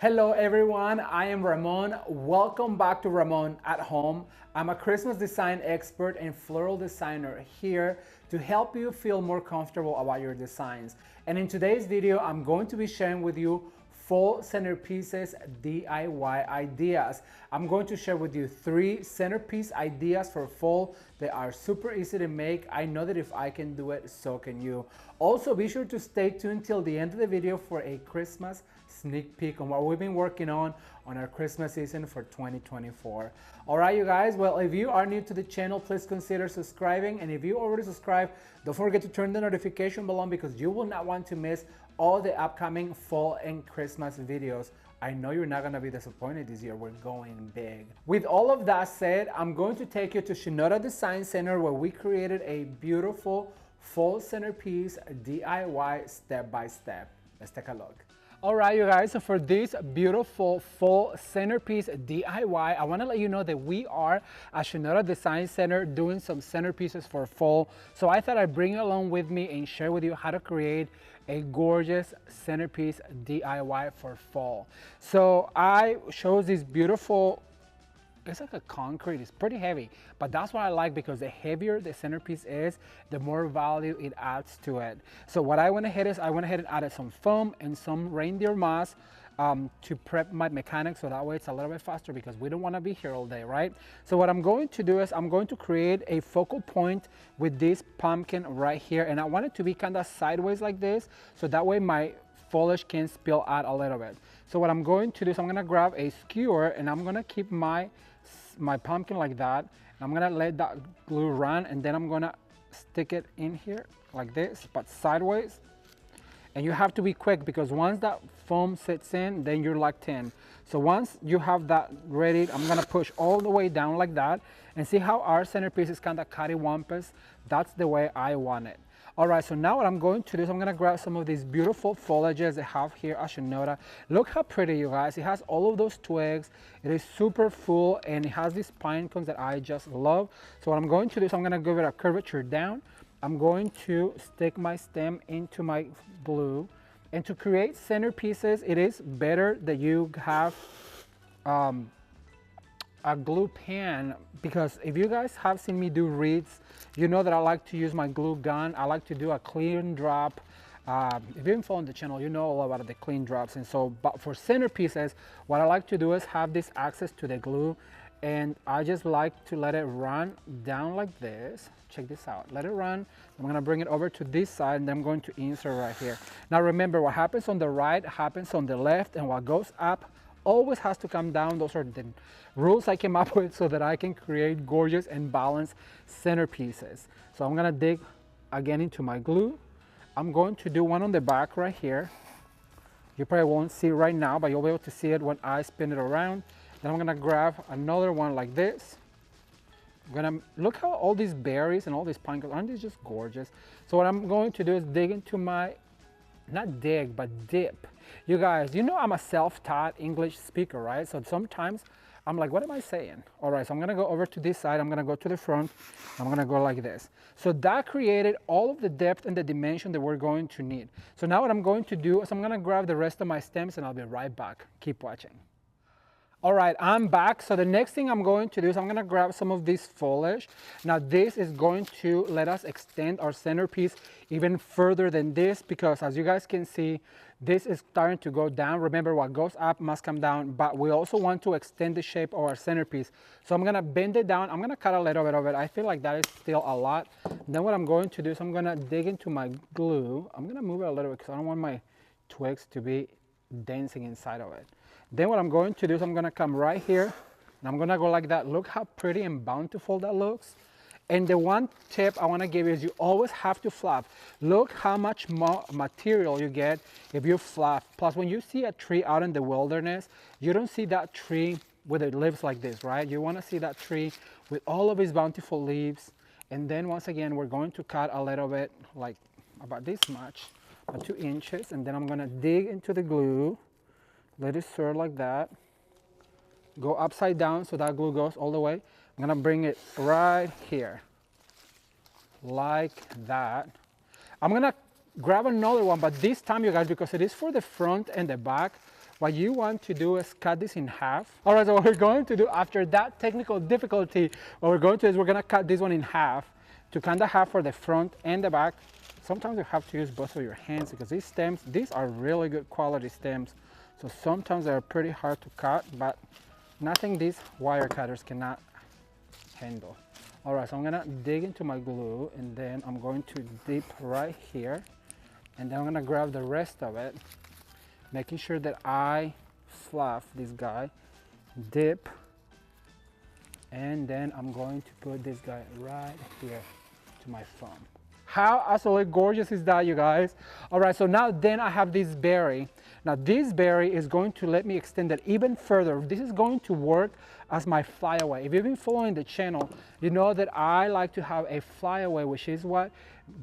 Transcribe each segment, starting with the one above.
Hello everyone, I am Ramon. Welcome back to Ramon at Home. I'm a Christmas design expert and floral designer here to help you feel more comfortable about your designs. And in today's video, I'm going to be sharing with you fall centerpieces DIY ideas. I'm going to share with you 3 centerpiece ideas for fall that are super easy to make. I know that if I can do it, so can you. Also, be sure to stay tuned till the end of the video for a Christmas sneak peek on what we've been working on our Christmas season for 2024. All right, you guys, well, if you are new to the channel, please consider subscribing. And if you already subscribed, don't forget to turn the notification bell on because you will not want to miss all the upcoming fall and Christmas videos. I know you're not gonna be disappointed this year. We're going big. With all of that said, I'm going to take you to Shinoda Design Center where we created a beautiful fall centerpiece DIY step by step. Let's take a look. All right, you guys, so for this beautiful fall centerpiece DIY, I wanna let you know that we are at Shinoda Design Center doing some centerpieces for fall. So I thought I'd bring you along with me and share with you how to create a gorgeous centerpiece DIY for fall. So I chose this beautiful, it's like a concrete, it's pretty heavy, but that's what I like because the heavier the centerpiece is, the more value it adds to it. So what I went ahead and added some foam and some reindeer moss to prep my mechanics, so that way it's a little bit faster because we don't want to be here all day, right? So what I'm going to do is I'm going to create a focal point with this pumpkin right here, and I want it to be kind of sideways like this, so that way my foliage can spill out a little bit. So what I'm going to do is I'm going to grab a skewer and I'm going to keep my pumpkin like that. I'm going to let that glue run, and then I'm going to stick it in here like this, but sideways. And you have to be quick because once that foam sits in, then you're locked in. So once you have that ready, I'm gonna push all the way down like that, and see how our centerpiece is kind of cattywampus. That's the way I want it. All right, so now what I'm going to do is I'm gonna grab some of these beautiful foliages they have here at Shinoda. Look how pretty, you guys. It has all of those twigs. It is super full, and it has these pine cones that I just love. So what I'm going to do is I'm gonna give it a curvature down. I'm going to stick my stem into my glue. And to create centerpieces, it is better that you have a glue pen, because if you guys have seen me do wreaths, you know that I like to use my glue gun. I like to do a clean drop. If you've been following the channel, you know all about the clean drops. And so, but for centerpieces, what I like to do is have this access to the glue, and I just like to let it run down like this. Check this out, let it run. I'm gonna bring it over to this side, and then I'm going to insert right here. Now remember, what happens on the right happens on the left, and what goes up always has to come down. Those are the rules I came up with so that I can create gorgeous and balanced centerpieces. So I'm gonna dig again into my glue. I'm going to do one on the back right here. You probably won't see it right now, but you'll be able to see it when I spin it around. Then I'm gonna grab another one like this. I'm gonna look how all these berries and all these pine cones, aren't these just gorgeous? So what I'm going to do is dig into my, not dig, but dip. You guys, you know I'm a self-taught English speaker, right? So sometimes I'm like, what am I saying? All right, so I'm gonna go over to this side. I'm gonna go to the front. I'm gonna go like this. So that created all of the depth and the dimension that we're going to need. So now what I'm going to do is I'm gonna grab the rest of my stems, and I'll be right back. Keep watching. All right, I'm back. So the next thing I'm going to do is I'm gonna grab some of this foliage. Now this is going to let us extend our centerpiece even further than this, because as you guys can see, this is starting to go down. Remember, what goes up must come down, but we also want to extend the shape of our centerpiece. So I'm gonna bend it down. I'm gonna cut a little bit of it. I feel like that is still a lot. Then what I'm going to do is I'm gonna dig into my glue. I'm gonna move it a little bit because I don't want my twigs to be dancing inside of it. Then what I'm going to do is I'm gonna come right here, and I'm gonna go like that. Look how pretty and bountiful that looks. And the one tip I wanna give you is you always have to flap. Look how much more material you get if you flap. Plus, when you see a tree out in the wilderness, you don't see that tree with the leaves like this, right? You wanna see that tree with all of its bountiful leaves. And then once again, we're going to cut a little bit, like about this much, about 2 inches. And then I'm gonna dig into the glue. Let it stir like that. Go upside down so that glue goes all the way. I'm gonna bring it right here, like that. I'm gonna grab another one, but this time, you guys, because it is for the front and the back, what you want to do is cut this in half. All right, so what we're going to do after that technical difficulty, what we're going to do is we're gonna cut this one in half to kind of have for the front and the back. Sometimes you have to use both of your hands because these stems, these are really good quality stems. So sometimes they're pretty hard to cut, but nothing these wire cutters cannot handle. All right, so I'm gonna dig into my glue and then I'm going to dip right here. And then I'm gonna grab the rest of it, making sure that I fluff this guy, dip, and then I'm going to put this guy right here to my thumb. How absolutely gorgeous is that, you guys? All right, so now then I have this berry. Now this berry is going to let me extend it even further. This is going to work as my flyaway. If you've been following the channel, you know that I like to have a flyaway, which is what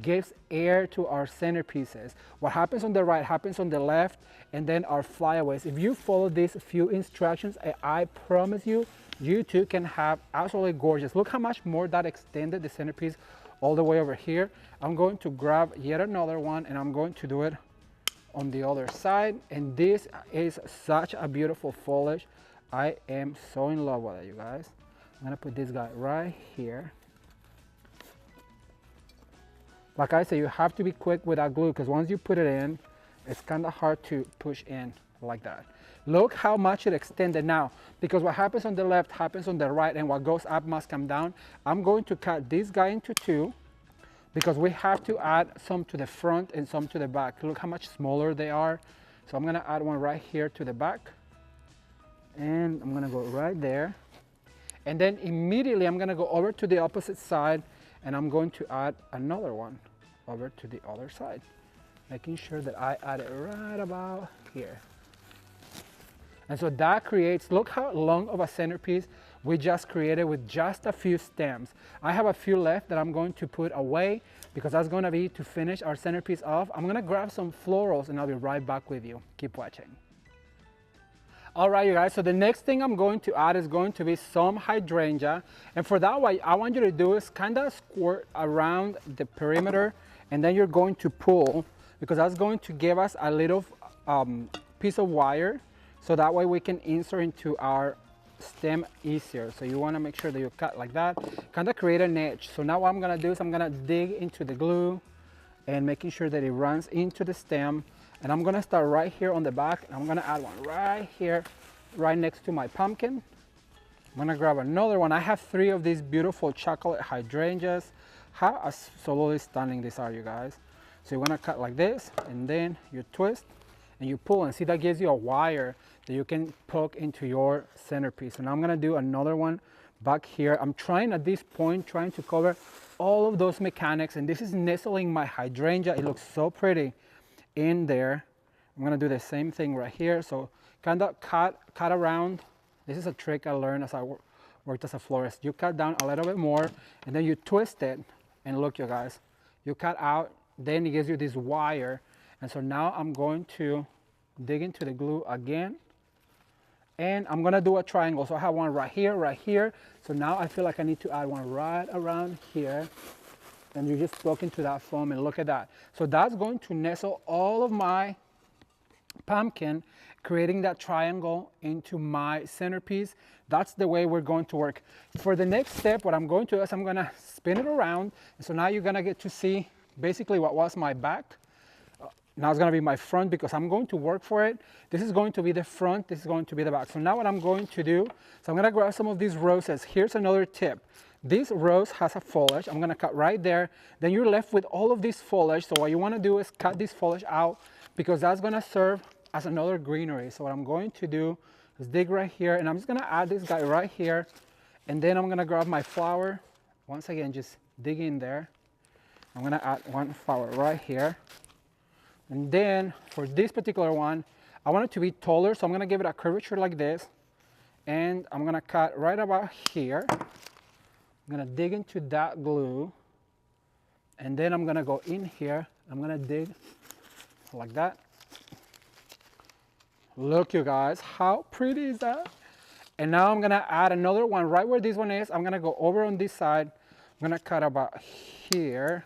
gives air to our centerpieces. What happens on the right happens on the left, and then our flyaways. If you follow these few instructions, I promise you, you too can have absolutely gorgeous. Look how much more that extended the centerpiece all the way over here. I'm going to grab yet another one and I'm going to do it on the other side. And this is such a beautiful foliage. I am so in love with it, you guys. I'm gonna put this guy right here. Like I said, you have to be quick with that glue because once you put it in, it's kind of hard to push in like that. Look how much it extended now, because what happens on the left happens on the right, and what goes up must come down. I'm going to cut this guy into two because we have to add some to the front and some to the back. Look how much smaller they are. So I'm gonna add one right here to the back, and I'm gonna go right there. And then immediately I'm gonna go over to the opposite side and I'm going to add another one over to the other side, making sure that I add it right about here. And so that creates, look how long of a centerpiece we just created with just a few stems. I have a few left that I'm going to put away because that's going to be to finish our centerpiece off. I'm going to grab some florals and I'll be right back with you. Keep watching. All right, you guys, so the next thing I'm going to add is going to be some hydrangea. And for that, what I want you to do is kind of squirt around the perimeter, and then you're going to pull, because that's going to give us a little piece of wire, so that way we can insert into our stem easier. So you want to make sure that you cut like that, kind of create an edge. So now what I'm going to do is I'm going to dig into the glue and making sure that it runs into the stem. And I'm going to start right here on the back. And I'm going to add one right here, right next to my pumpkin. I'm going to grab another one. I have 3 of these beautiful chocolate hydrangeas. How absolutely stunning these are, you guys. So you're going to cut like this, and then you twist and you pull, and see that gives you a wire that you can poke into your centerpiece. And I'm gonna do another one back here. I'm trying at this point, trying to cover all of those mechanics, and this is nestling my hydrangea. It looks so pretty in there. I'm gonna do the same thing right here. So kind of cut around. This is a trick I learned as I worked as a florist. You cut down a little bit more, and then you twist it, and look, you guys, you cut out, then it gives you this wire. And so now I'm going to dig into the glue again, and I'm gonna do a triangle. So I have one right here, right here. So now I feel like I need to add one right around here, and you just poke into that foam, and look at that. So that's going to nestle all of my pumpkin, creating that triangle into my centerpiece. That's the way we're going to work. For the next step, what I'm going to do is I'm gonna spin it around. And so now you're gonna get to see basically what was my back. Now it's gonna be my front because I'm going to work for it. This is going to be the front, this is going to be the back. So now what I'm going to do, so I'm gonna grab some of these roses. Here's another tip. This rose has a foliage. I'm gonna cut right there. Then you're left with all of this foliage. So what you wanna do is cut this foliage out because that's gonna serve as another greenery. So what I'm going to do is dig right here, and I'm just gonna add this guy right here. And then I'm gonna grab my flower. Once again, just dig in there. I'm gonna add one flower right here. And then for this particular one, I want it to be taller, so I'm gonna give it a curvature like this. And I'm gonna cut right about here. I'm gonna dig into that glue. And then I'm gonna go in here. I'm gonna dig like that. Look, you guys, how pretty is that? And now I'm gonna add another one right where this one is. I'm gonna go over on this side. I'm gonna cut about here.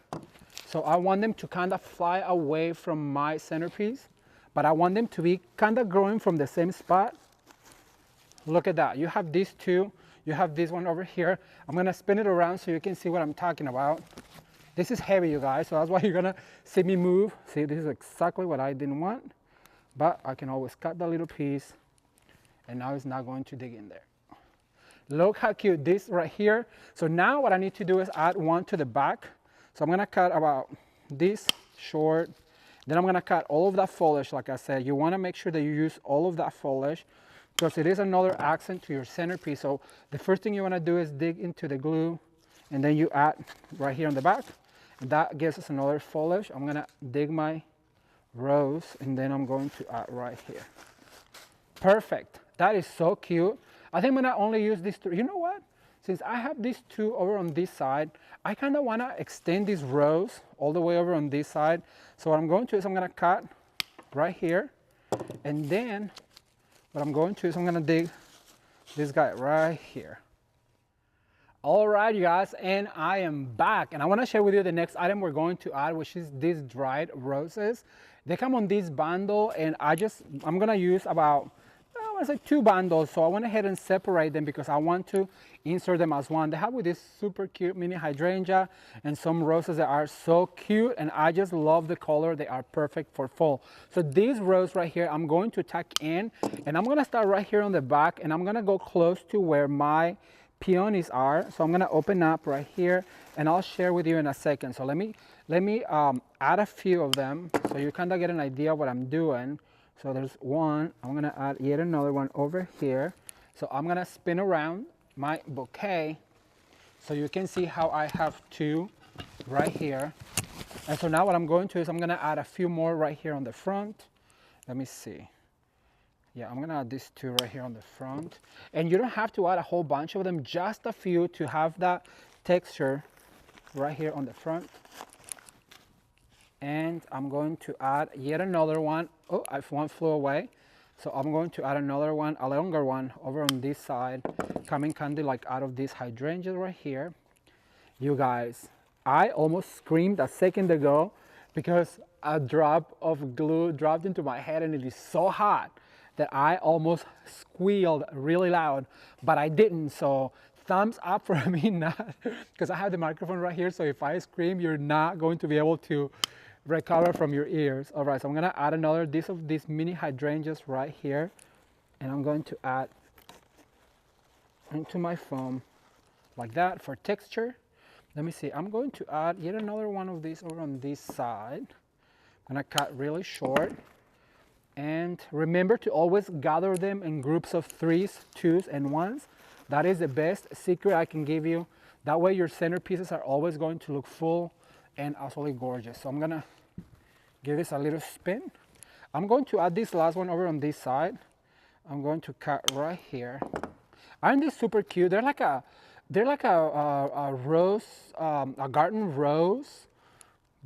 So I want them to kind of fly away from my centerpiece, but I want them to be kind of growing from the same spot. Look at that. You have these two. You have this one over here. I'm gonna spin it around so you can see what I'm talking about. This is heavy, you guys, so that's why you're gonna see me move. See, this is exactly what I didn't want, but I can always cut the little piece, and now it's not going to dig in there. Look how cute this right here. So now what I need to do is add one to the back. So I'm gonna cut about this short. Then I'm gonna cut all of that foliage. Like I said, you wanna make sure that you use all of that foliage because it is another accent to your centerpiece. So the first thing you wanna do is dig into the glue, and then you add right here on the back. And that gives us another foliage. I'm gonna dig my rose, and then I'm going to add right here. Perfect. That is so cute. I think I'm gonna only use these two. You know what? Since I have these two over on this side, I kind of wanna extend this rose all the way over on this side. So what I'm going to do is I'm gonna cut right here, and then what I'm going to do is I'm gonna dig this guy right here. All right, you guys, and I am back, and I want to share with you the next item we're going to add, which is these dried roses. They come on this bundle, and I'm gonna use about, I want to say 2 bundles. So I went ahead and separate them because I want to insert them as one. They have with this super cute mini hydrangea and some roses that are so cute, and I just love the color. They are perfect for fall. So these roses right here, I'm going to tuck in, and I'm gonna start right here on the back, and I'm gonna go close to where my peonies are. So I'm gonna open up right here, and I'll share with you in a second. So let me add a few of them so you kind of get an idea of what I'm doing. So there's one. I'm gonna add yet another one over here. So I'm gonna spin around my bouquet so you can see how I have 2 right here. And so now what I'm going to is I'm gonna add a few more right here on the front. Let me see. Yeah, I'm gonna add these 2 right here on the front. And you don't have to add a whole bunch of them, just a few to have that texture right here on the front. And I'm going to add yet another one. Oh, one flew away. So I'm going to add another one, a longer one over on this side, coming kind of like out of this hydrangea right here. You guys, I almost screamed a second ago because a drop of glue dropped into my head, and it is so hot that I almost squealed really loud, but I didn't. So thumbs up for me, not because I have the microphone right here. So if I scream, you're not going to be able to recover from your ears. All right, so I'm gonna add another of these mini hydrangeas right here, and I'm going to add into my foam like that for texture. Let me see, I'm going to add yet another one of these over on this side. I'm gonna cut really short. And remember to always gather them in groups of 3s, 2s, and 1s. That is the best secret I can give you. That way your centerpieces are always going to look full and absolutely gorgeous. So I'm gonna give this a little spin. I'm going to add this last one over on this side. I'm going to cut right here. Aren't these super cute? They're like a rose, a garden rose,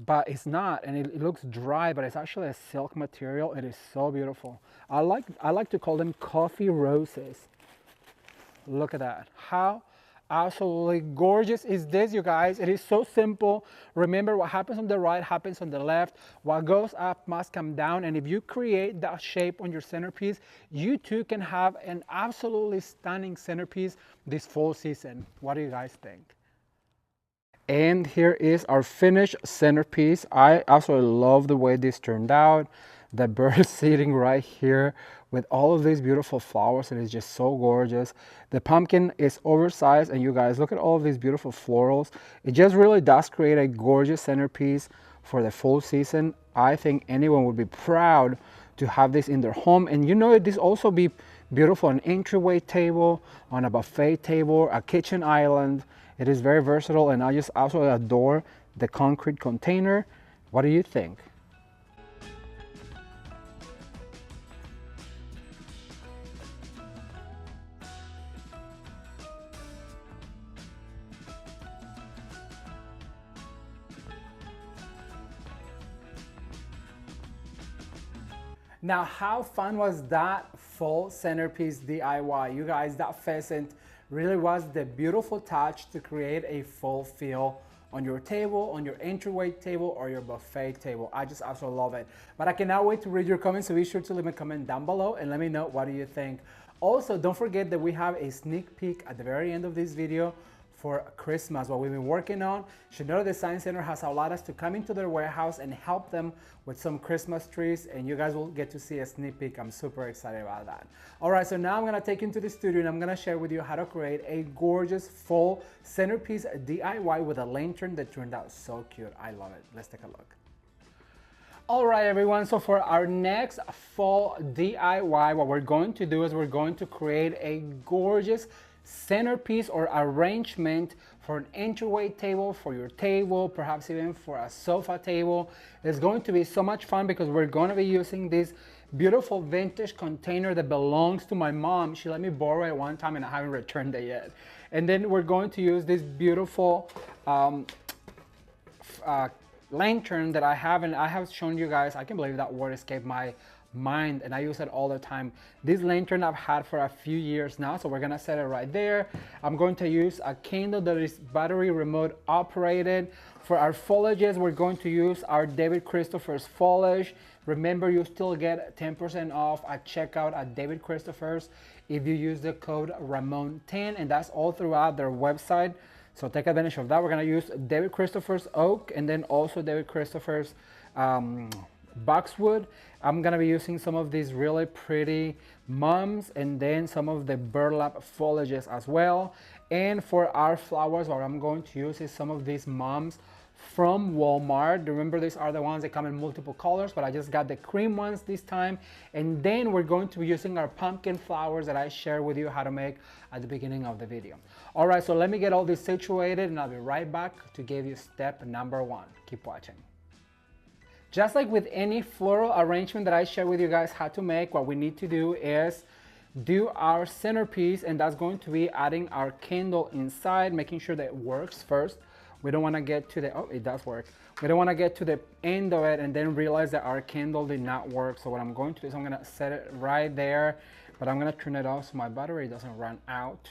but it's not, and it looks dry, but it's actually a silk material. It is so beautiful. I like to call them coffee roses. Look at that. How absolutely gorgeous is this, you guys? It is so simple. Remember, what happens on the right happens on the left. What goes up must come down, and if you create that shape on your centerpiece, you too can have an absolutely stunning centerpiece this fall season. What do you guys think? And here is our finished centerpiece. I absolutely love the way this turned out. The bird sitting right here with all of these beautiful flowers. It is just so gorgeous. The pumpkin is oversized, and you guys look at all of these beautiful florals. It just really does create a gorgeous centerpiece for the fall season. I think anyone would be proud to have this in their home. And you know, this also be beautiful on an entryway table, on a buffet table, a kitchen island. It is very versatile, and I just absolutely adore the concrete container. What do you think? Now, how fun was that fall centerpiece DIY? You guys, that pheasant really was the beautiful touch to create a fall feel on your table, on your entryway table, or your buffet table. I just absolutely love it. But I cannot wait to read your comments, so be sure to leave a comment down below and let me know what do you think. Also, don't forget that we have a sneak peek at the very end of this video for Christmas, what we've been working on. Shinoda Design Center has allowed us to come into their warehouse and help them with some Christmas trees, and you guys will get to see a sneak peek. I'm super excited about that. All right, so now I'm gonna take you into the studio and I'm gonna share with you how to create a gorgeous full centerpiece DIY with a lantern that turned out so cute. I love it. Let's take a look. All right, everyone, so for our next fall DIY, what we're going to do is we're going to create a gorgeous centerpiece or arrangement for an entryway table, for your table, perhaps even for a sofa table. It's going to be so much fun because we're going to be using this beautiful vintage container that belongs to my mom. She let me borrow it one time and I haven't returned it yet. And then we're going to use this beautiful lantern that I have, and I have shown you guys. I can't believe that word escaped my mind, and I use it all the time. This lantern I've had for a few years now, so we're gonna set it right there. I'm going to use a candle that is battery remote operated. For our foliages, we're going to use our David Christopher's foliage. Remember, you still get 10% off at checkout at David Christopher's if you use the code Ramon10, and that's all throughout their website. So take advantage of that. We're gonna use David Christopher's oak and then also David Christopher's boxwood. I'm gonna be using some of these really pretty mums and then some of the burlap foliages as well. And for our flowers, what I'm going to use is some of these mums from Walmart. Remember, these are the ones that come in multiple colors, but I just got the cream ones this time. And then we're going to be using our pumpkin flowers that I shared with you how to make at the beginning of the video. All right, so let me get all this situated and I'll be right back to give you step number one. Keep watching. Just like with any floral arrangement that I share with you guys how to make, what we need to do is do our centerpiece, and that's going to be adding our candle inside, making sure that it works first. We don't want to get to the, oh, it does work. We don't want to get to the end of it and then realize that our candle did not work. So what I'm going to do is I'm going to set it right there, but I'm going to turn it off so my battery doesn't run out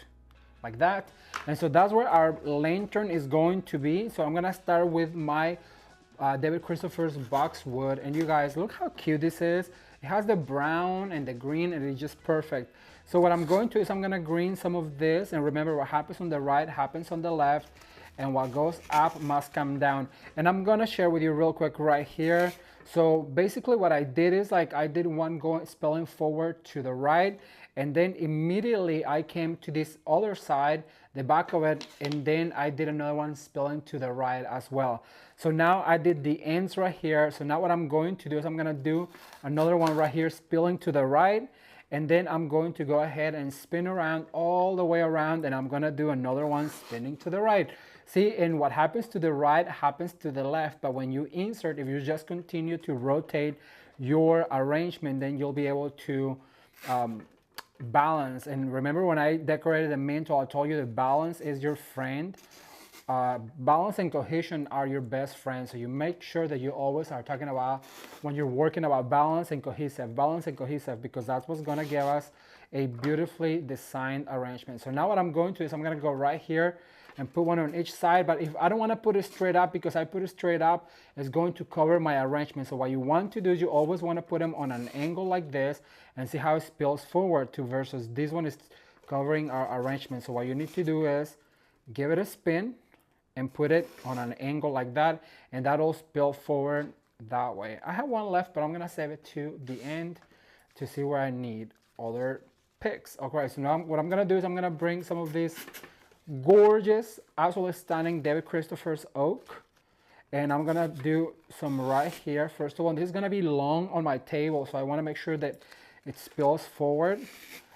like that. And so that's where our lantern is going to be. So I'm going to start with my David Christopher's boxwood, and you guys, look how cute this is. It has the brown and the green, and it's just perfect. So what I'm going to do is I'm going to green some of this, and remember, what happens on the right happens on the left, and what goes up must come down. And I'm gonna share with you real quick right here. So basically what I did is, like, I did one going spilling forward to the right, and then immediately I came to this other side, the back of it, and then I did another one spilling to the right as well. So now I did the ends right here. So now what I'm going to do is I'm gonna do another one right here spilling to the right, and then I'm going to go ahead and spin around all the way around, and I'm gonna do another one spinning to the right. See, and what happens to the right happens to the left, but when you insert, if you just continue to rotate your arrangement, then you'll be able to balance. And remember, when I decorated the mantle, I told you that balance is your friend. Balance and cohesion are your best friends. So you make sure that you always are talking about, when you're working, about balance and cohesive, because that's what's gonna give us a beautifully designed arrangement. So now what I'm going to is I'm gonna go right here and put one on each side, but if I don't want to put it straight up, because I put it straight up, it's going to cover my arrangement. So what you want to do is you always want to put them on an angle like this and see how it spills forward to, versus this one is covering our arrangement. So what you need to do is give it a spin and put it on an angle like that, and that'll spill forward that way. I have one left, but I'm gonna save it to the end to see where I need other picks. Okay, so now what I'm gonna do is I'm gonna bring some of these gorgeous, absolutely stunning David Christopher's oak, and I'm gonna do some right here. First of all, this is gonna be long on my table, so I want to make sure that it spills forward.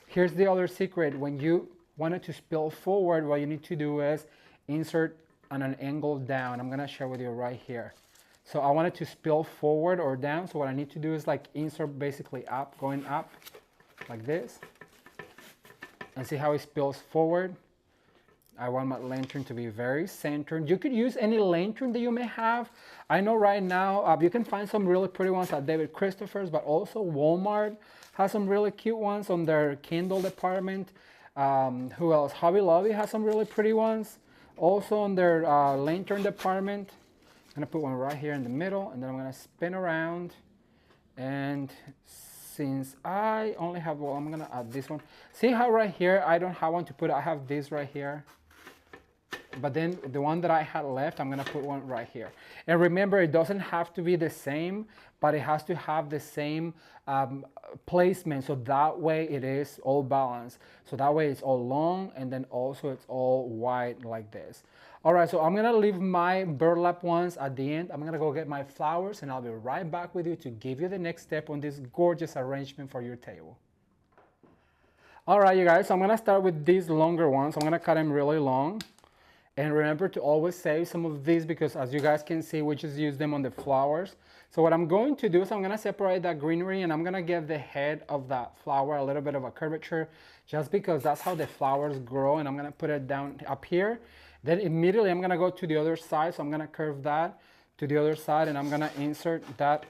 Here's the other secret: when you want it to spill forward, what you need to do is insert on an angle down. I'm gonna share with you right here. So I want it to spill forward or down, so what I need to do is like insert basically up, going up like this, and see how it spills forward. I want my lantern to be very centered. You could use any lantern that you may have. I know right now you can find some really pretty ones at David Christopher's, but also Walmart has some really cute ones on their candle department. Who else? Hobby Lobby has some really pretty ones. Also on their lantern department, I'm gonna put one right here in the middle, and then I'm gonna spin around. And since I only have, well, I'm gonna add this one. See how right here, I don't have one to put, I have this right here. But then the one that I had left, I'm gonna put one right here. And remember, it doesn't have to be the same, but it has to have the same placement. So that way it is all balanced. So that way it's all long, and then also it's all wide like this. All right, so I'm gonna leave my burlap ones at the end. I'm gonna go get my flowers, and I'll be right back with you to give you the next step on this gorgeous arrangement for your table. All right, you guys, so I'm gonna start with these longer ones. I'm gonna cut them really long. And remember to always save some of these, because as you guys can see, we just use them on the flowers. So what I'm going to do is I'm going to separate that greenery, and I'm going to give the head of that flower a little bit of a curvature, just because that's how the flowers grow. And I'm going to put it down up here. Then immediately I'm going to go to the other side. So I'm going to curve that to the other side, and I'm going to insert that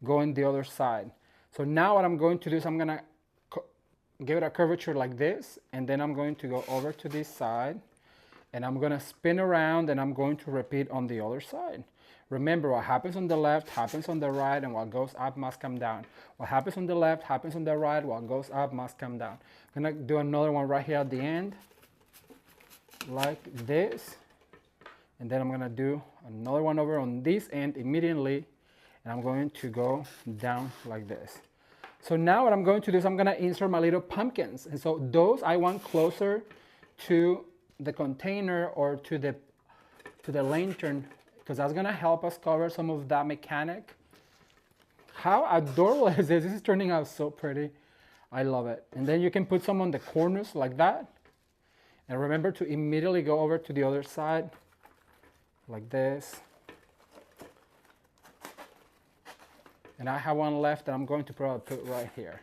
going the other side. So now what I'm going to do is I'm going to give it a curvature like this, and then I'm going to go over to this side. And I'm gonna spin around, and I'm going to repeat on the other side. Remember, what happens on the left happens on the right, and what goes up must come down. What happens on the left happens on the right, what goes up must come down. I'm gonna do another one right here at the end, like this. And then I'm gonna do another one over on this end immediately, and I'm going to go down like this. So now what I'm going to do is I'm gonna insert my little pumpkins. And so those I want closer to the container or to the lantern, because that's gonna help us cover some of that mechanic. How adorable is this? This is turning out so pretty. I love it. And then you can put some on the corners like that. And remember to immediately go over to the other side like this. And I have one left that I'm going to probably put right here.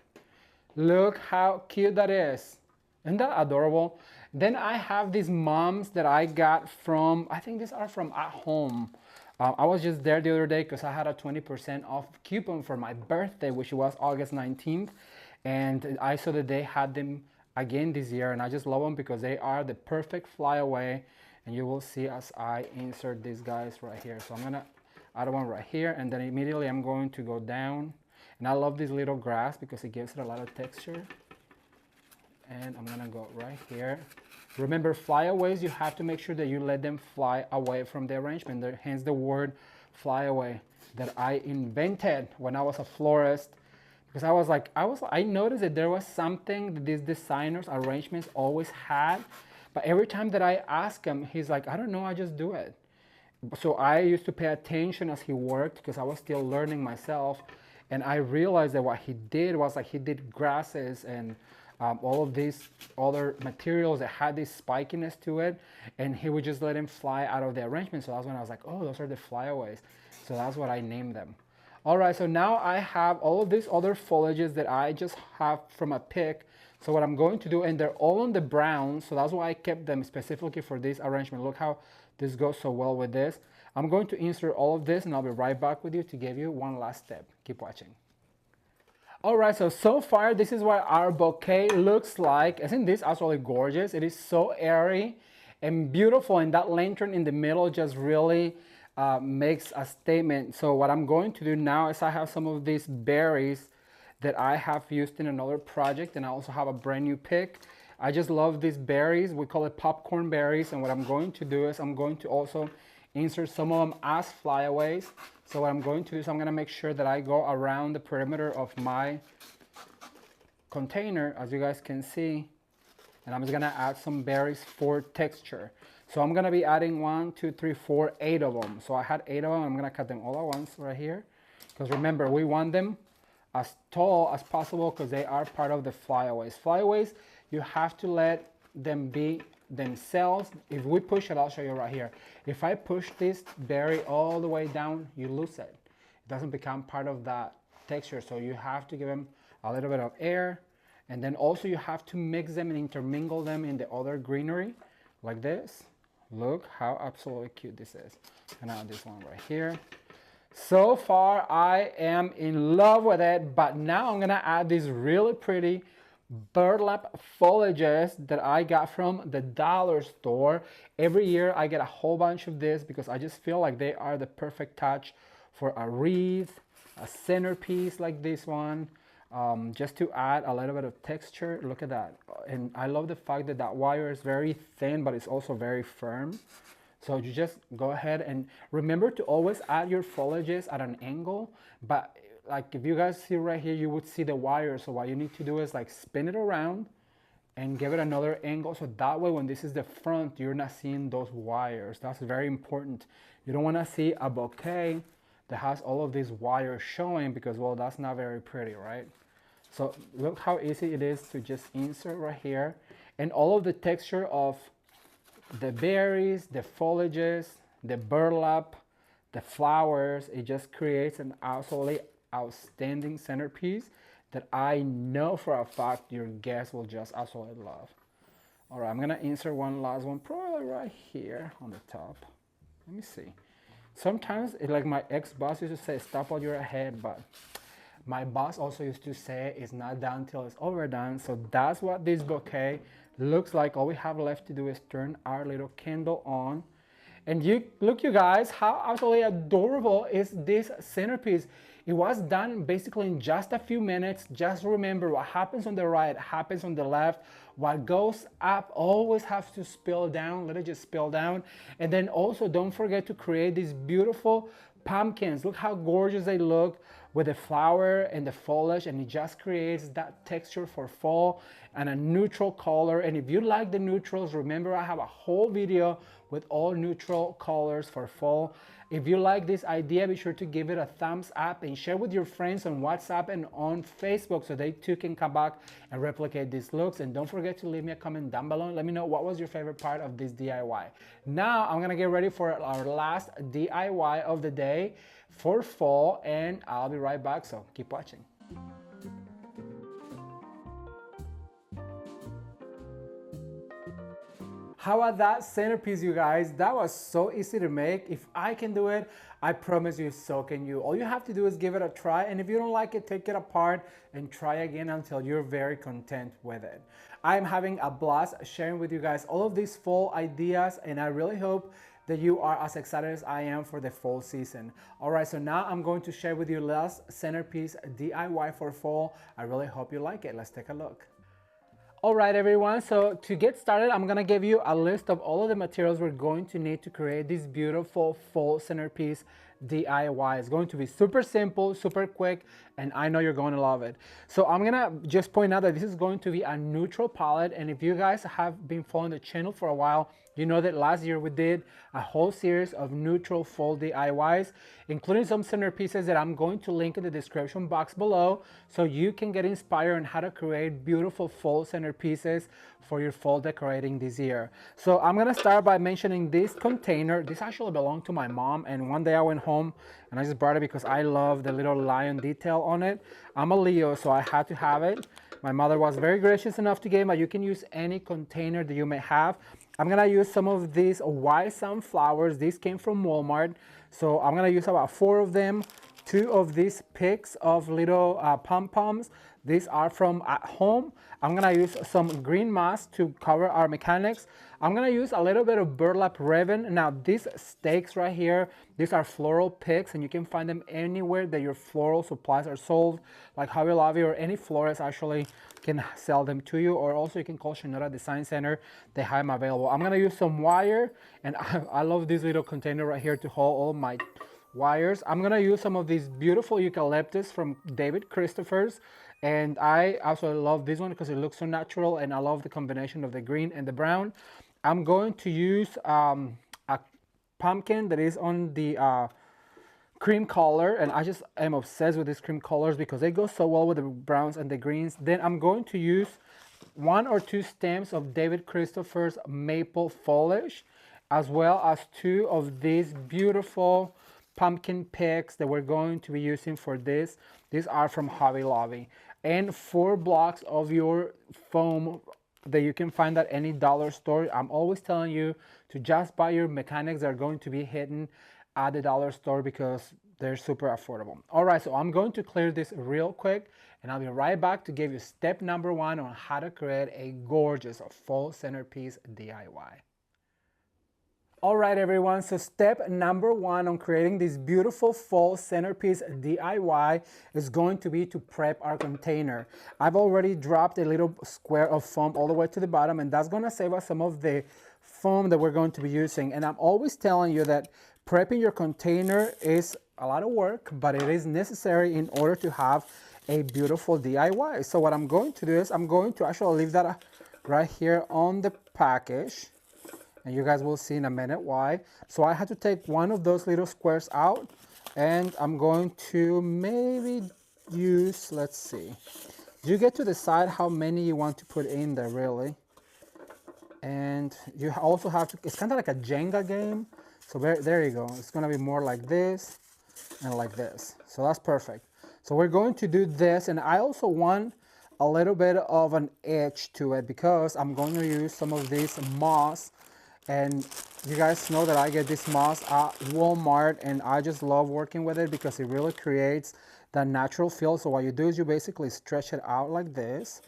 Look how cute that is. Isn't that adorable? Then I have these mums that I got from, I think these are from At Home. I was just there the other day because I had a 20% off coupon for my birthday, which was August 19th. And I saw that they had them again this year, and I just love them because they are the perfect flyaway. And you will see as I insert these guys right here. So I'm gonna add one right here, and then immediately I'm going to go down. And I love this little grass because it gives it a lot of texture. And I'm gonna go right here. Remember, flyaways, you have to make sure that you let them fly away from the arrangement. Hence the word flyaway that I invented when I was a florist. Because I noticed that there was something that these designers' arrangements always had. But every time that I ask him, he's like, I don't know, I just do it. So I used to pay attention as he worked because I was still learning myself. And I realized that what he did was like he did grasses and all of these other materials that had this spikiness to it, and he would just let them fly out of the arrangement. So that's when I was like, oh, those are the flyaways. So that's what I named them. All right, so now I have all of these other foliages that I just have from a pick. So what I'm going to do, and they're all on the brown, so that's why I kept them specifically for this arrangement. Look how this goes so well with this. I'm going to insert all of this, and I'll be right back with you to give you one last step. Keep watching. All right, so far this is what our bouquet looks like. Isn't this absolutely gorgeous? It is so airy and beautiful, and that lantern in the middle just really makes a statement. So what I'm going to do now is I have some of these berries that I have used in another project, and I also have a brand new pick. I just love these berries. We call it popcorn berries, and what I'm going to do is I'm going to also insert some of them as flyaways. So what I'm going to do is I'm going to make sure that I go around the perimeter of my container, as you guys can see, and I'm just going to add some berries for texture. So I'm going to be adding 1, 2, 3, 4, 8 of them. So I had 8 of them. I'm going to cut them all at once right here, because remember, we want them as tall as possible because they are part of the flyaways. Flyaways, you have to let them be themselves. If we push it, I'll show you right here. If I push this berry all the way down, you lose it. It doesn't become part of that texture. So you have to give them a little bit of air, and then also you have to mix them and intermingle them in the other greenery like this. Look how absolutely cute this is. And now this one right here. So far I am in love with it, but now I'm gonna add these really pretty burlap foliages that I got from the dollar store. Every year I get a whole bunch of this because I just feel like they are the perfect touch for a wreath, a centerpiece like this one, just to add a little bit of texture. Look at that. And I love the fact that that wire is very thin, but it's also very firm. So you just go ahead and remember to always add your foliages at an angle. But like if you guys see right here, you would see the wire. So what you need to do is like spin it around and give it another angle. So that way when this is the front, you're not seeing those wires. That's very important. You don't want to see a bouquet that has all of these wires showing because, well, that's not very pretty, right? So look how easy it is to just insert right here. And all of the texture of the berries, the foliages, the burlap, the flowers, it just creates an absolutely outstanding centerpiece that I know for a fact your guests will just absolutely love. All right, I'm gonna insert one last one, probably right here on the top. Let me see. Sometimes, like my ex-boss used to say, stop while you're ahead, but my boss also used to say it's not done till it's overdone. So that's what this bouquet looks like. All we have left to do is turn our little candle on. And you look, you guys, how absolutely adorable is this centerpiece. It was done basically in just a few minutes. Just remember, what happens on the right happens on the left. What goes up always has to spill down. Let it just spill down. And then also don't forget to create these beautiful pumpkins. Look how gorgeous they look with the flower and the foliage, and it just creates that texture for fall and a neutral color. And if you like the neutrals, remember I have a whole video with all neutral colors for fall. If you like this idea, be sure to give it a thumbs up and share with your friends on WhatsApp and on Facebook so they too can come back and replicate these looks. And don't forget to leave me a comment down below and let me know what was your favorite part of this DIY. Now I'm gonna get ready for our last DIY of the day for fall, and I'll be right back, so keep watching. How about that centerpiece, you guys? That was so easy to make. If I can do it, I promise you, so can you. All you have to do is give it a try, and if you don't like it, take it apart and try again until you're very content with it. I'm having a blast sharing with you guys all of these fall ideas, and I really hope that you are as excited as I am for the fall season. All right, so now I'm going to share with you last centerpiece DIY for fall. I really hope you like it. Let's take a look. All right, everyone, so to get started, I'm gonna give you a list of all of the materials we're going to need to create this beautiful fall centerpiece DIY. It's going to be super simple, super quick, and I know you're going to love it. So I'm gonna just point out that this is going to be a neutral palette, and if you guys have been following the channel for a while, you know that last year we did a whole series of neutral fall DIYs, including some centerpieces that I'm going to link in the description box below so you can get inspired on how to create beautiful fall centerpieces for your fall decorating this year. So I'm gonna start by mentioning this container. This actually belonged to my mom, and one day I went home and I just brought it because I love the little lion detail on it. I'm a Leo, so I had to have it. My mother was very gracious enough to give me, you can use any container that you may have. I'm gonna use some of these white sunflowers. These came from Walmart. So I'm gonna use about 4 of them. 2 of these picks of little pom-poms. These are from at home. I'm gonna use some green moss to cover our mechanics. I'm gonna use a little bit of burlap ribbon. Now these stakes right here, these are floral picks, and you can find them anywhere that your floral supplies are sold, like Hobby Lobby or any florist actually can sell them to you, or also you can call Shinoda Design Center. They have them available. I'm gonna use some wire, and I love this little container right here to hold all my wires. I'm gonna use some of these beautiful eucalyptus from David Christopher's, and I also love this one because it looks so natural, and I love the combination of the green and the brown. I'm going to use a pumpkin that is on the cream color, and I just am obsessed with these cream colors because they go so well with the browns and the greens. Then I'm going to use 1 or 2 stems of David Christopher's maple foliage, as well as 2 of these beautiful pumpkin picks that we're going to be using for this. These are from Hobby Lobby. And 4 blocks of your foam that you can find at any dollar store. I'm always telling you to just buy your mechanics that are going to be hidden at the dollar store, because They're super affordable. All right, so I'm going to clear this real quick and I'll be right back to give you step number 1 on how to create a gorgeous fall centerpiece DIY. All right, everyone, so step number 1 on creating this beautiful fall centerpiece DIY is going to be to prep our container. I've already dropped a little square of foam all the way to the bottom, and that's gonna save us some of the foam that we're going to be using. And I'm always telling you that prepping your container is a lot of work, but it is necessary in order to have a beautiful DIY. So what I'm going to do is I'm going to actually leave that right here on the package. And you guys will see in a minute why. So I had to take one of those little squares out, and I'm going to maybe use, let's see. You get to decide how many you want to put in there, really. And you also have to, it's kind of like a Jenga game. So there you go. It's gonna be more like this and like this. So that's perfect. So we're going to do this, and I also want a little bit of an edge to it because I'm going to use some of this moss. And you guys know that I get this moss at Walmart, and I just love working with it because it really creates that natural feel. So what you do is you basically stretch it out like this,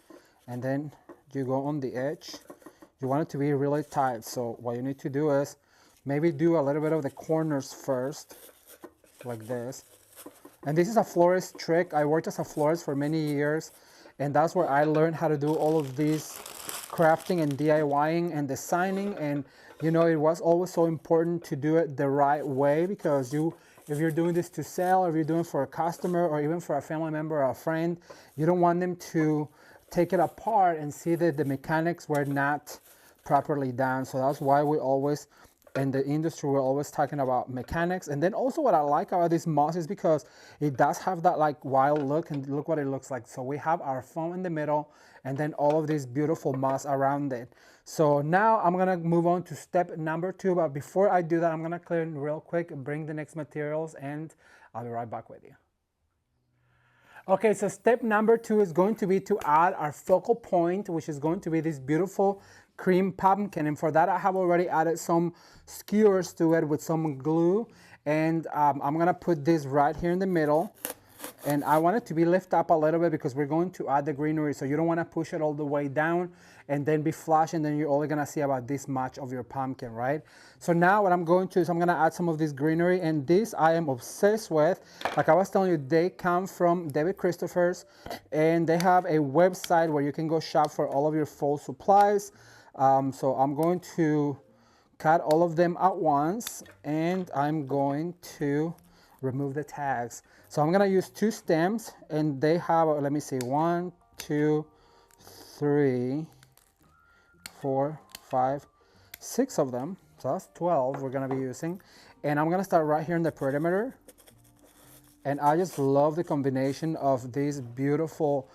and then you go on the edge. You want it to be really tight. So what you need to do is maybe do a little bit of the corners first, like this. And this is a florist trick. I worked as a florist for many years, and that's where I learned how to do all of these crafting and DIYing and designing. And you know, it was always so important to do it the right way, because if you're doing this to sell, or if you're doing it for a customer, or even for a family member or a friend, you don't want them to take it apart and see that the mechanics were not properly done. So that's why we always, in the industry, we're always talking about mechanics. And then also what I like about this moss is because it does have that like wild look, and look what it looks like. So we have our foam in the middle, and then all of this beautiful moss around it. So now I'm gonna move on to step number 2, but before I do that, I'm gonna clear it real quick and bring the next materials, and I'll be right back with you. Okay, so step number 2 is going to be to add our focal point, which is going to be this beautiful cream pumpkin. And for that, I have already added some skewers to it with some glue. And I'm gonna put this right here in the middle. And I want it to be lifted up a little bit because we're going to add the greenery. So you don't want to push it all the way down and then be flush, and then you're only going to see about this much of your pumpkin, right? So now what I'm going to do is I'm going to add some of this greenery, and this I am obsessed with. Like I was telling you, they come from David Christopher's, and they have a website where you can go shop for all of your fall supplies. So I'm going to cut all of them at once, and I'm going to remove the tags. So I'm gonna use 2 stems, and they have, let me see, 1, 2, 3, 4, 5, 6 of them. So that's 12 we're gonna be using. And I'm gonna start right here in the perimeter. And I just love the combination of this beautiful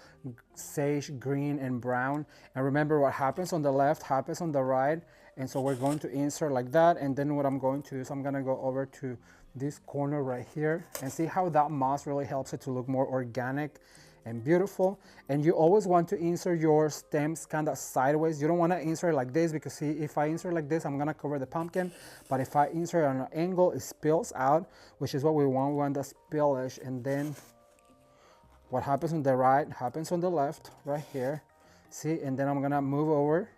sage green and brown. And remember, what happens on the left happens on the right. And so we're going to insert like that. And then what I'm going to do is I'm gonna go over to this corner right here and see how that moss really helps it to look more organic and beautiful. And you always want to insert your stems kind of sideways. You don't want to insert like this, because see, if I insert like this, I'm gonna cover the pumpkin. But if I insert on an angle, it spills out, which is what we want. We want the spillage. And then what happens on the right happens on the left right here. See, and then I'm gonna move over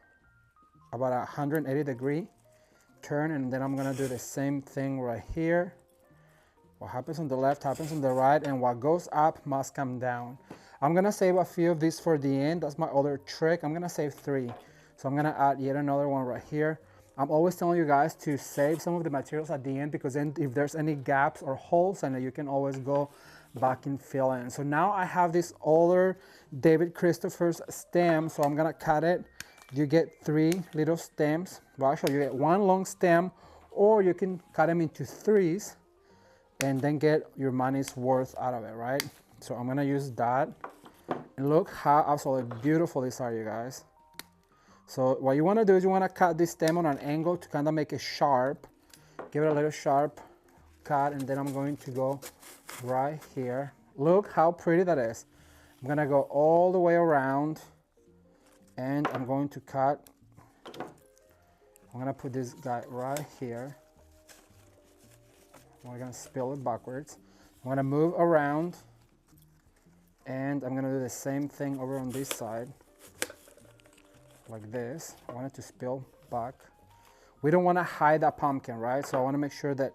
about 180 degree turn, and then I'm gonna do the same thing right here. What happens on the left happens on the right, and what goes up must come down. I'm gonna save a few of these for the end. That's my other trick. I'm gonna save 3. So I'm gonna add yet another one right here. I'm always telling you guys to save some of the materials at the end, because then if there's any gaps or holes in it, you can always go back and fill in. So now I have this older David Christopher's stem, so I'm gonna cut it. You get 3 little stems. Well, actually you get 1 long stem, or you can cut them into 3s and then get your money's worth out of it, right? So I'm gonna use that. And look how absolutely beautiful these are, you guys. So what you wanna do is you wanna cut this stem on an angle to kind of make it sharp. Give it a little sharp cut, and then I'm going to go right here. Look how pretty that is. I'm gonna go all the way around, and I'm going to cut. I'm gonna put this guy right here. We're gonna spill it backwards. I'm gonna move around, and I'm gonna do the same thing over on this side, like this. I want it to spill back. We don't wanna hide that pumpkin, right? So I wanna make sure that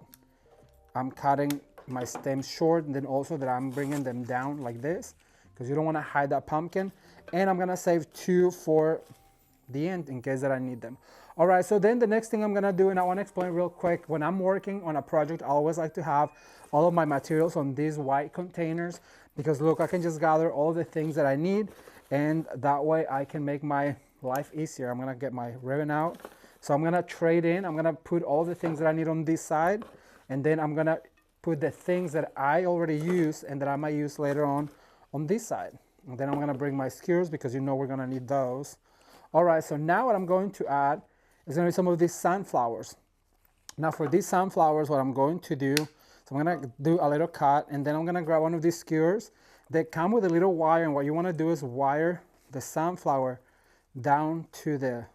I'm cutting my stems short, and then also that I'm bringing them down like this, because you don't wanna hide that pumpkin. And I'm gonna save 2 for the end in case that I need them. All right, so then the next thing I'm gonna do, and I wanna explain real quick, when I'm working on a project, I always like to have all of my materials on these white containers, because look, I can just gather all the things that I need, and that way I can make my life easier. I'm gonna get my ribbon out. So I'm gonna trade in, I'm gonna put all the things that I need on this side, and then I'm gonna put the things that I already use and that I might use later on this side. And then I'm gonna bring my skewers, because you know we're gonna need those. All right, so now what I'm going to add is gonna be some of these sunflowers. Now for these sunflowers, what I'm going to do, so I'm gonna do a little cut, and then I'm gonna grab one of these skewers that come with a little wire, and what you wanna do is wire the sunflower down to the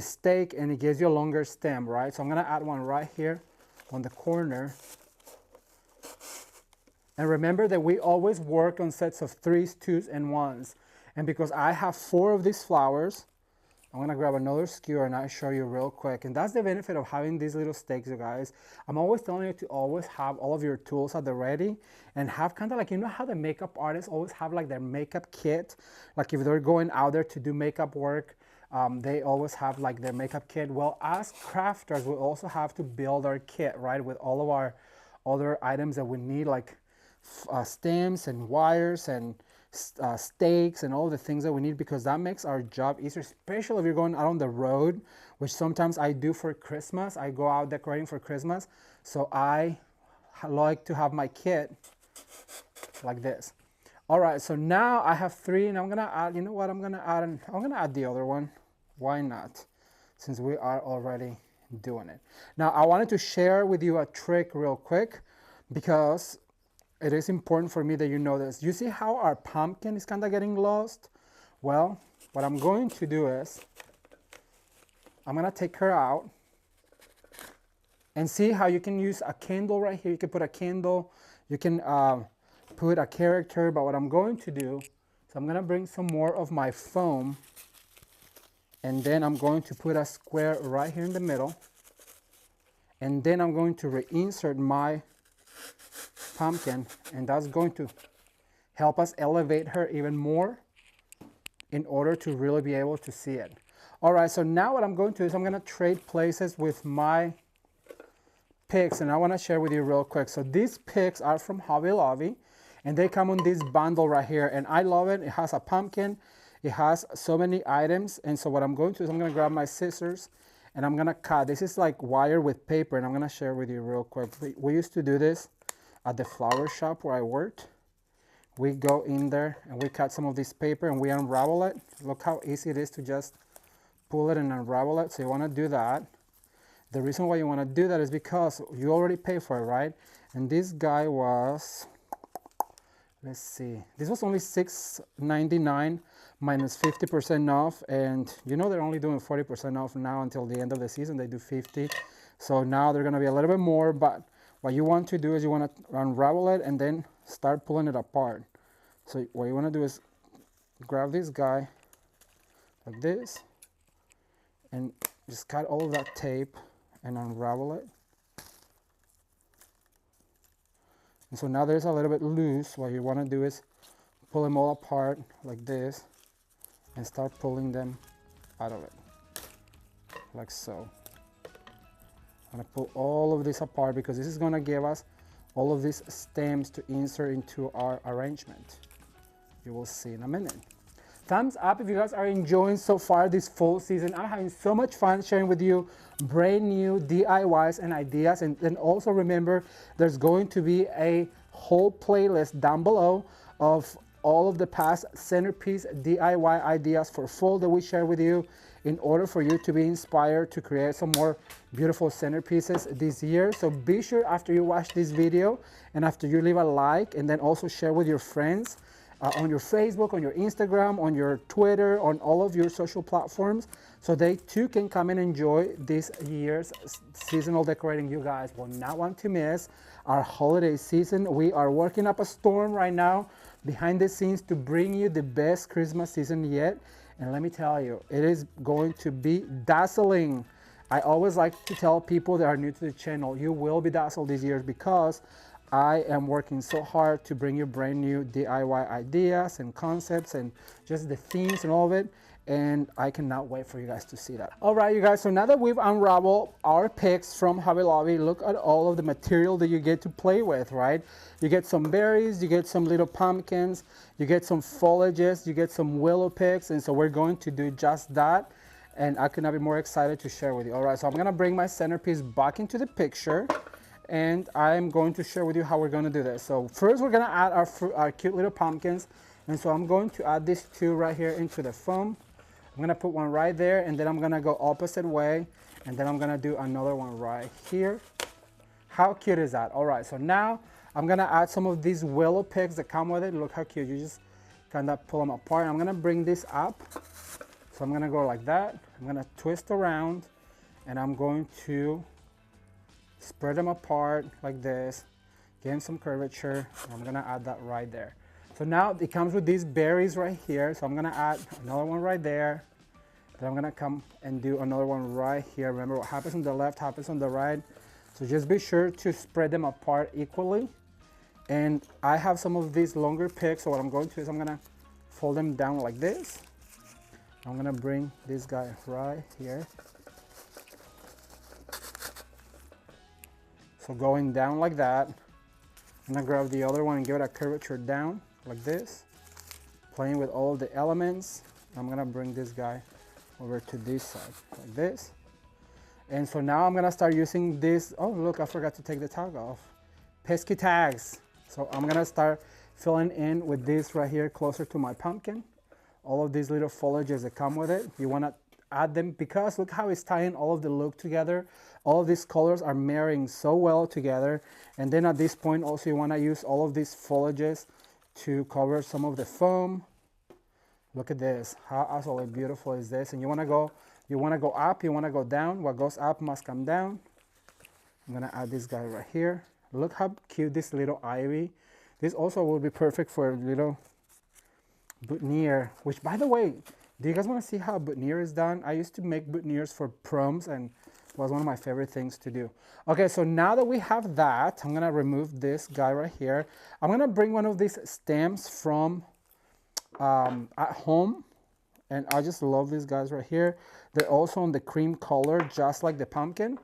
stake, and it gives you a longer stem, right? So I'm gonna add one right here on the corner. And remember that we always work on sets of 3s, 2s, and 1s. And because I have 4 of these flowers, I'm gonna grab another skewer and I'll show you real quick. And that's the benefit of having these little stakes, you guys. I'm always telling you to always have all of your tools at the ready, and have kind of like, you know how the makeup artists always have like their makeup kit? Like if they're going out there to do makeup work, they always have like their makeup kit. Well, as crafters, we also have to build our kit, right? With all of our other items that we need, like stems and wires and stakes and all the things that we need, because that makes our job easier, especially if you're going out on the road, which sometimes I do for Christmas. I go out decorating for Christmas, so I like to have my kit like this. All right, so now I have 3, and I'm gonna add, you know what, I'm gonna add the other one. Why not, since we are already doing it. Now I wanted to share with you a trick real quick, because it is important for me that you know this. You see how our pumpkin is kind of getting lost? Well, what I'm going to do is, I'm gonna take her out, and see how you can use a candle right here. You can put a candle, you can put a character, but what I'm going to do is I'm gonna bring some more of my foam, and then I'm going to put a square right here in the middle, and then I'm going to reinsert my pumpkin, and that's going to help us elevate her even more in order to really be able to see it. All right, so now what I'm going to do is I'm gonna trade places with my picks, and I wanna share with you real quick. So these picks are from Hobby Lobby, and they come on this bundle right here, and I love it. It has a pumpkin, it has so many items, and so what I'm going to do is I'm gonna grab my scissors, and I'm gonna cut. This is like wire with paper, and I'm gonna share with you real quick. We used to do this at the flower shop where I worked. We go in there and we cut some of this paper and we unravel it. Look how easy it is to just pull it and unravel it. So you want to do that. The reason why you want to do that is because you already pay for it, right? And this guy was, let's see, this was only $6.99 minus 50% off, and you know they're only doing 40% off now until the end of the season. They do 50, so now they're going to be a little bit more, but what you want to do is you want to unravel it and then start pulling it apart. So what you want to do is grab this guy like this and just cut all of that tape and unravel it. And so now there's a little bit loose. What you want to do is pull them all apart like this and start pulling them out of it, like so. I'm gonna pull all of this apart because this is gonna give us all of these stems to insert into our arrangement. You will see in a minute. Thumbs up if you guys are enjoying so far this fall season. I'm having so much fun sharing with you brand new DIYs and ideas. And then also remember, there's going to be a whole playlist down below of all of the past centerpiece DIY ideas for fall that we share with you in order for you to be inspired to create some more beautiful centerpieces this year. So be sure after you watch this video and after you leave a like and then also share with your friends on your Facebook, on your Instagram, on your Twitter, on all of your social platforms, so they too can come and enjoy this year's seasonal decorating. You guys will not want to miss our holiday season. We are working up a storm right now behind the scenes to bring you the best Christmas season yet. And let me tell you, it is going to be dazzling. I always like to tell people that are new to the channel, you will be dazzled this year because I am working so hard to bring you brand new DIY ideas and concepts and just the themes and all of it. And I cannot wait for you guys to see that. All right, you guys, so now that we've unraveled our picks from Hobby Lobby, look at all of the material that you get to play with, right? You get some berries, you get some little pumpkins, you get some foliages, you get some willow picks, and so we're going to do just that. And I could not be more excited to share with you. All right, so I'm gonna bring my centerpiece back into the picture, and I'm going to share with you how we're gonna do this. So first we're gonna add our cute little pumpkins. And so I'm going to add these two right here into the foam. I'm gonna put one right there, and then I'm gonna go opposite way, and then I'm gonna do another one right here. How cute is that? All right, so now I'm gonna add some of these willow picks that come with it. Look how cute, you just kind of pull them apart. I'm gonna bring this up. So I'm gonna go like that. I'm gonna twist around, and I'm going to spread them apart like this, gain some curvature. I'm gonna add that right there. So now it comes with these berries right here. So I'm gonna add another one right there. Then I'm gonna come and do another one right here. Remember, what happens on the left happens on the right. So just be sure to spread them apart equally. And I have some of these longer picks. So what I'm going to do is I'm gonna fold them down like this. I'm gonna bring this guy right here. So going down like that. I'm gonna grab the other one and give it a curvature down like this. Playing with all the elements. I'm gonna bring this guy over to this side like this. And so now I'm gonna start using this. Oh look, I forgot to take the tag off. Pesky tags. So I'm gonna start filling in with this right here closer to my pumpkin. All of these little foliages that come with it. You wanna add them because look how it's tying all of the look together. All of these colors are marrying so well together. And then at this point also you wanna use all of these foliages to cover some of the foam. Look at this, how absolutely beautiful is this? And you wanna go up, you wanna go down. What goes up must come down. I'm gonna add this guy right here. Look how cute this little ivy. This also will be perfect for a little boutonniere, which by the way, do you guys wanna see how a boutonniere is done? I used to make boutonnieres for proms and it was one of my favorite things to do. Okay, so now that we have that, I'm gonna remove this guy right here. I'm gonna bring one of these stamps from at home, and I just love these guys right here. They're also in the cream color, just like the pumpkin.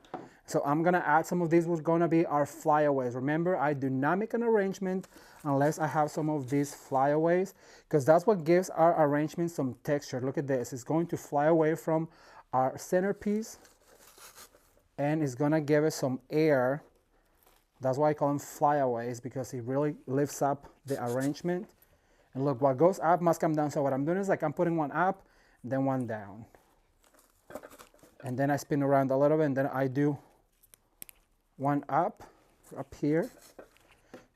So I'm gonna add some of these, what's gonna be our flyaways. Remember, I do not make an arrangement unless I have some of these flyaways, because that's what gives our arrangement some texture. Look at this, it's going to fly away from our centerpiece, and it's gonna give it some air. That's why I call them flyaways, because it really lifts up the arrangement. And look, what goes up must come down. So what I'm doing is like I'm putting one up, then one down. And then I spin around a little bit, and then I do one up here.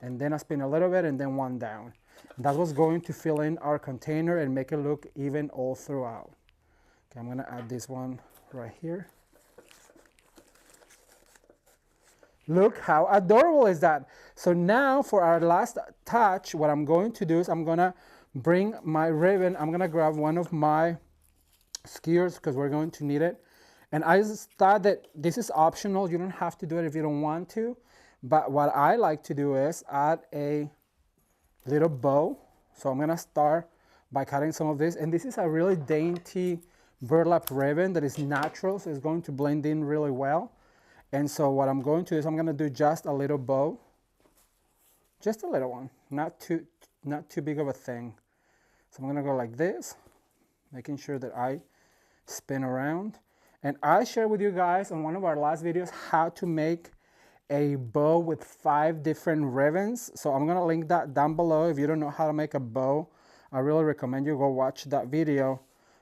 And then I spin a little bit, and then one down. And that's what's going to fill in our container and make it look even all throughout. Okay, I'm gonna add this one right here. Look how adorable is that. So now for our last touch, what I'm going to do is I'm gonna bring my ribbon. I'm gonna grab one of my skewers because we're going to need it. And I just thought that this is optional. You don't have to do it if you don't want to. But what I like to do is add a little bow. So I'm gonna start by cutting some of this. And this is a really dainty burlap ribbon that is natural, so it's going to blend in really well. And so what I'm going to do is I'm gonna do just a little bow. Just a little one, not too big of a thing. So I'm gonna go like this, making sure that I spin around. And I shared with you guys on one of our last videos how to make a bow with 5 different ribbons. So I'm gonna link that down below. If you don't know how to make a bow, I really recommend you go watch that video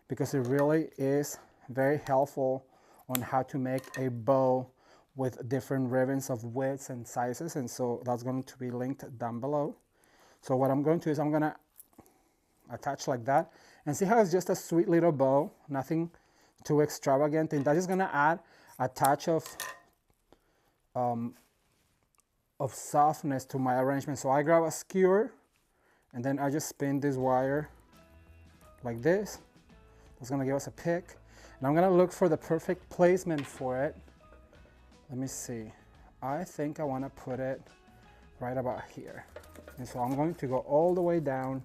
because it really is very helpful on how to make a bow with different ribbons of widths and sizes, and so that's going to be linked down below. So what I'm going to do is I'm gonna attach like that. And see how it's just a sweet little bow, nothing too extravagant. And that is gonna add a touch of softness to my arrangement. So I grab a skewer and then I just spin this wire like this. That's gonna give us a pick. And I'm gonna look for the perfect placement for it. Let me see. I think I wanna put it right about here. And so I'm going to go all the way down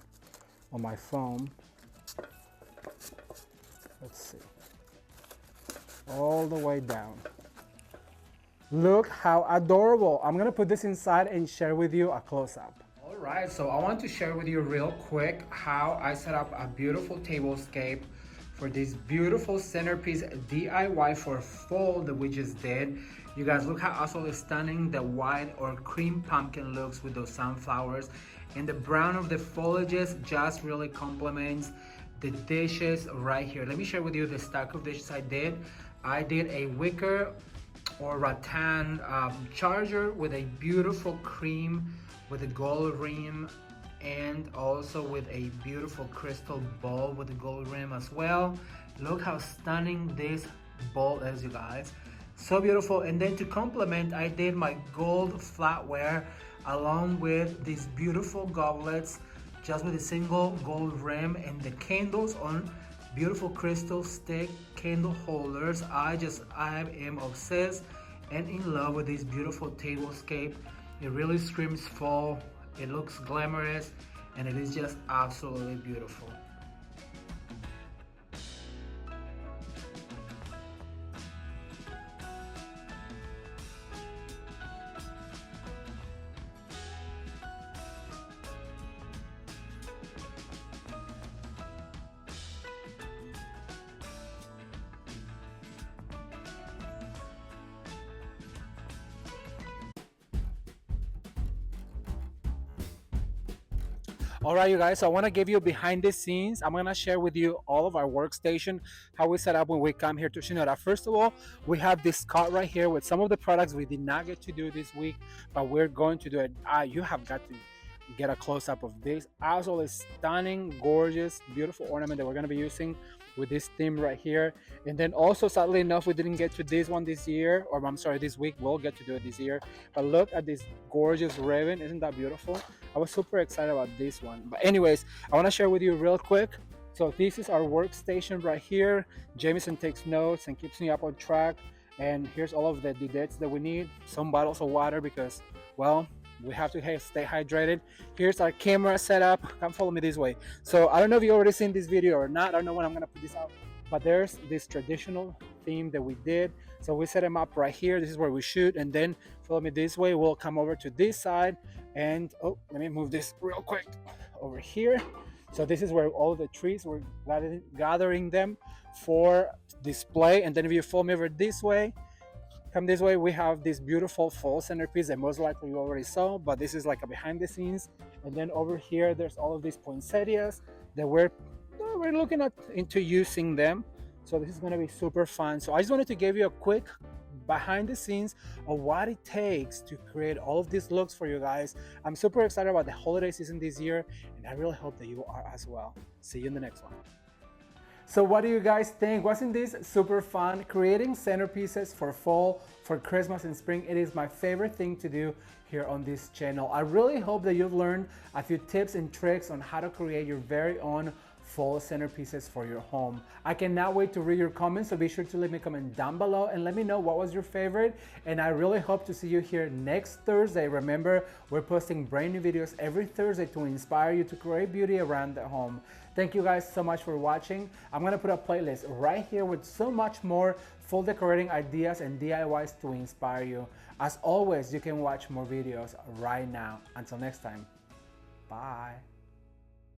on my foam. Let's see. All the way down. Look how adorable. I'm gonna put this inside and share with you a close-up. All right, so I want to share with you real quick how I set up a beautiful tablescape for this beautiful centerpiece DIY for fall that we just did. You guys, look how absolutely stunning the white or cream pumpkin looks with those sunflowers, and the brown of the foliages just really complements the dishes right here. Let me share with you the stack of dishes I did. I did a wicker or rattan charger with a beautiful cream with a gold rim, and also with a beautiful crystal bowl with a gold rim as well. Look how stunning this bowl is, you guys. So beautiful. And then to complement, I did my gold flatware along with these beautiful goblets just with a single gold rim, and the candles on beautiful crystal stick candle holders. I am obsessed and in love with this beautiful tablescape. It really screams fall. It looks glamorous and it is just absolutely beautiful. All right, you guys, so I want to give you behind the scenes. I'm going to share with you all of our workstation, how we set up when we come here to Sonora. First of all, we have this cart right here with some of the products we did not get to do this week, but we're going to do it. You have got to get a close-up of this absolutely stunning, gorgeous, beautiful ornament that we're going to be using with this theme right here. And then also, sadly enough, we didn't get to this one this year, or I'm sorry, this week. We'll get to do it this year. But look at this gorgeous ribbon. Isn't that beautiful? I was super excited about this one. But anyways, I want to share with you real quick. So this is our workstation right here. Jameson takes notes and keeps me up on track. And here's all of the dudettes that we need. Some bottles of water because, well, we have to stay hydrated. Here's our camera setup. Come follow me this way. So I don't know if you already seen this video or not. I don't know when I'm gonna put this out, but there's this traditional theme that we did. So we set them up right here. This is where we shoot, and then follow me this way. We'll come over to this side, and oh, let me move this real quick over here. So this is where all the trees, we're gathering them for display. And then if you follow me over this way, come this way, we have this beautiful fall centerpiece that most likely you already saw, but this is like a behind the scenes. And then over here, there's all of these poinsettias that we're looking into using them. So this is gonna be super fun. So I just wanted to give you a quick behind the scenes of what it takes to create all of these looks for you guys. I'm super excited about the holiday season this year, and I really hope that you are as well. See you in the next one. So what do you guys think? Wasn't this super fun? Creating centerpieces for fall, for Christmas and spring, it is my favorite thing to do here on this channel. I really hope that you've learned a few tips and tricks on how to create your very own fall centerpieces for your home. I cannot wait to read your comments, so be sure to leave me a comment down below and let me know what was your favorite. And I really hope to see you here next Thursday. Remember, we're posting brand new videos every Thursday to inspire you to create beauty around the home. Thank you guys so much for watching. I'm gonna put a playlist right here with so much more full decorating ideas and DIYs to inspire you. As always, you can watch more videos right now. Until next time, bye.